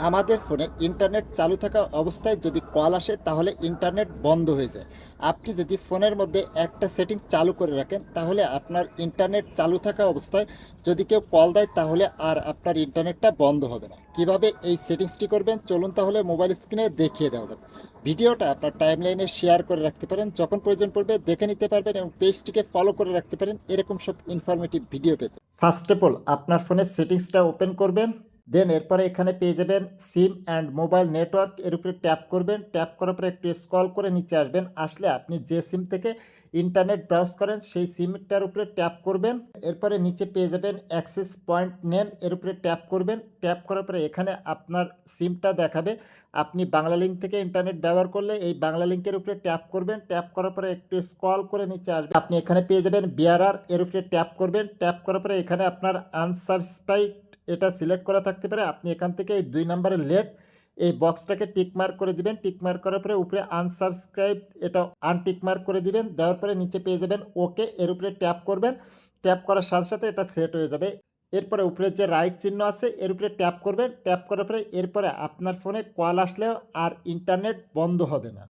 আমাদের ফোনে ইন্টারনেট চালু থাকা অবস্থায় যদি কল আসে তাহলে ইন্টারনেট বন্ধ হয়ে যায়। আপনি যদি ফোনের মধ্যে একটা সেটিং চালু করে রাখেন তাহলে আপনার ইন্টারনেট চালু থাকা অবস্থায় যদি কেউ কল দেয় তাহলে আর আপনার ইন্টারনেটটা বন্ধ হবে না। কিভাবে এই সেটিংসটি করবেন চলুন তাহলে মোবাইল স্ক্রিনে দেখিয়ে দেওয়া যাক। ভিডিওটা আপনার টাইমলাইনে শেয়ার করে রাখতে পারেন, যখন প্রয়োজন পড়বে দেখে নিতে পারবেন এবং পেজটিকে ফলো করে রাখতে পারেন এরকম সব ইনফরমেটিভ ভিডিও পেতে। ফার্স্ট অফ অল আপনার ফোনের সেটিংসটা ওপেন করবেন, দেন এরপরে এখানে পেয়ে যাবেন সিম অ্যান্ড মোবাইল নেটওয়ার্ক, এর উপরে ট্যাপ করবেন। ট্যাপ করার পরে একটু স্ক্রল করে নিচে আসবেন, আসলে আপনি যে সিম থেকে ইন্টারনেট ব্রাউজ করেন সেই সিমটার উপরে ট্যাপ করবেন। এরপরে নিচে পেয়ে যাবেন অ্যাক্সেস পয়েন্ট নেম, এর উপরে ট্যাপ করবেন। ট্যাপ করার পরে এখানে আপনার সিমটা দেখাবে। আপনি বাংলা লিঙ্ক থেকে ইন্টারনেট ব্যবহার করলে এই বাংলা লিঙ্কের উপরে ট্যাপ করবেন। ট্যাপ করার পরে একটু স্ক্রল করে নিচে আসবেন, আপনি এখানে পেয়ে যাবেন বিআরআর, এর উপরে ট্যাপ করবেন। ট্যাপ করার পরে এখানে আপনার আনসাবস্ক্রাইব এটা সিলেক্ট করা থাকতে পারে, আপনি এখান থেকে এই 2 নম্বরের লেট এই বক্সটাকে টিক মার্ক করে দিবেন। টিক মার্ক করার পরে উপরে আনসাবস্ক্রাইব এটা আনটিক মার্ক করে দিবেন। দেওয়ার পরে নিচে পেয়ে যাবেন ওকে, এর উপরে ট্যাপ করবেন। ট্যাপ করার সাথে সাথে এটা সেট হয়ে যাবে। এরপরে উপরে যে রাইট চিহ্ন আছে এর উপরে ট্যাপ করবেন। ট্যাপ করার পরে এরপরে আপনার ফোনে কল আসলেও আর ইন্টারনেট বন্ধ হবে না।